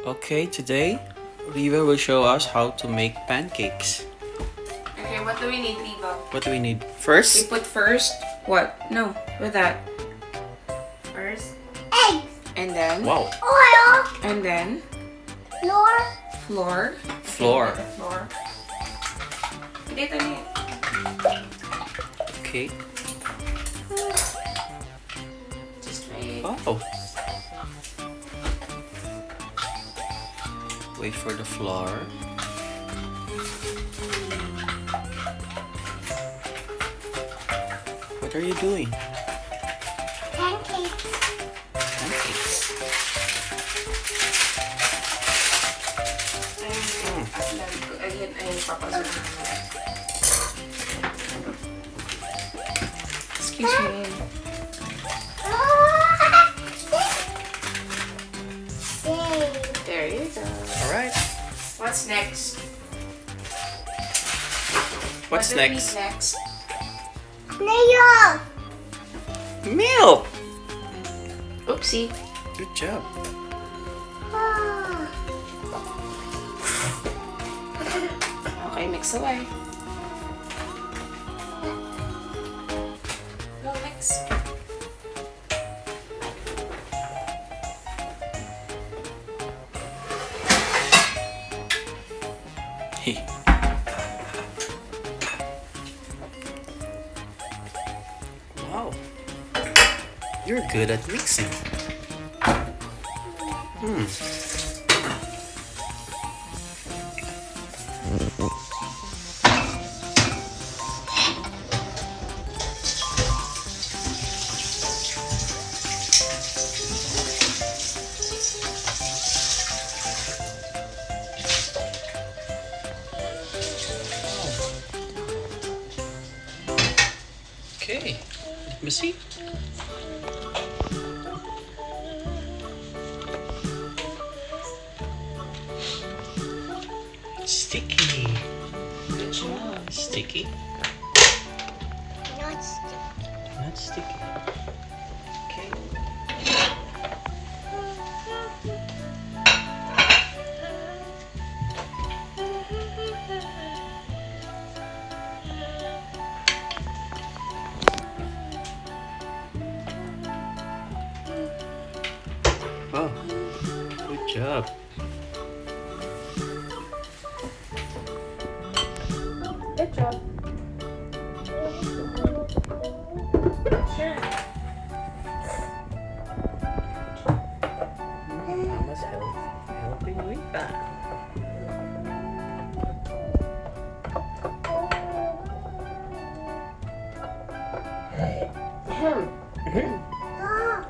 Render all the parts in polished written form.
Okay, today Riva will show us how to make pancakes. Okay, what do we need, Riva? What do we need? We First, put first what? No, with that. First, Eggs. and then wow, Oil. and then Flour. flour. flour. Okay, flour. Dito niya. Okay. Just wait. Oh. Wait for the flour. What are you doing? Pancakes. Pancakes. Ayun ay papasok. Excuse me. There you go. Alright. What's next? What's What do we need next? next? Mayo. Milk! Oopsie. Good job. Okay, mix away. Go mix. Hey. Wow. You're good at mixing. Okay. Let me see. Sticky. Good job. Sticky. Not sticky. Not sticky. Okay. Oh, good job. Good job. Sure. Mama's helping Riva. Ah.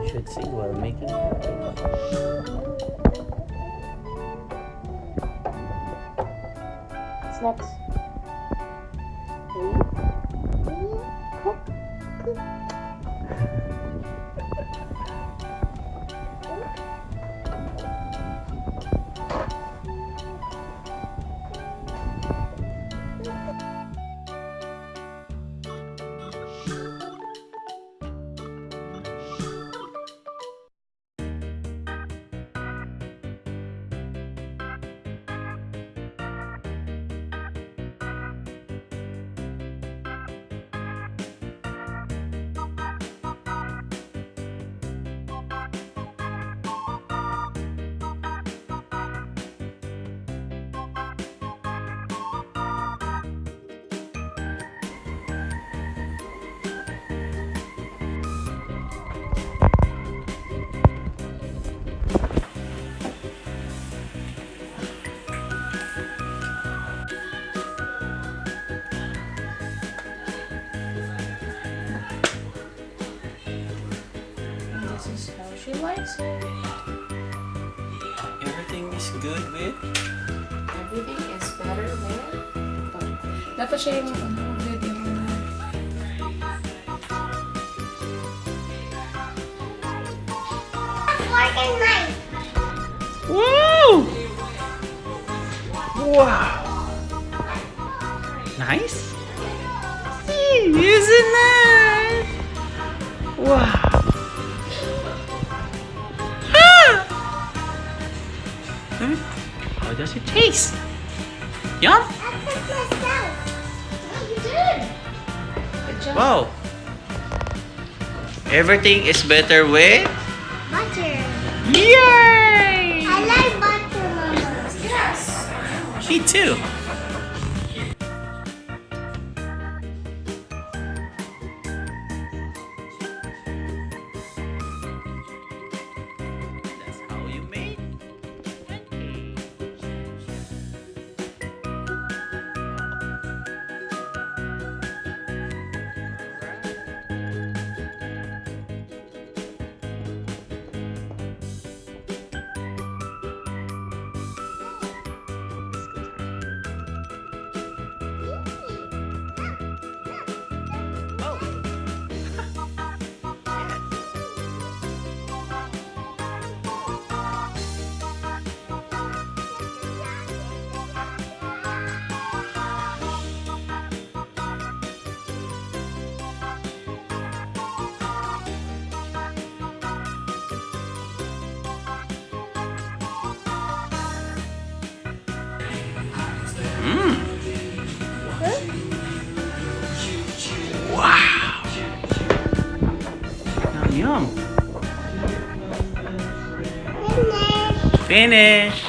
You should sing while making pancakes. What's next? This is how she likes it. Everything is good with? Everything is better with... Dapat siya yung video mo na. Fork and knife. Woo! Wow! Nice? Is it nice? Wow. Ah! How does it taste? Yum? I took myself. Oh, you did. Good job. Wow. Everything is better with? Butter. Yay! I like butter, Mama. Yes. Me too. That's how you make pancakes. Wow. Yum, yum. Finish. Finish.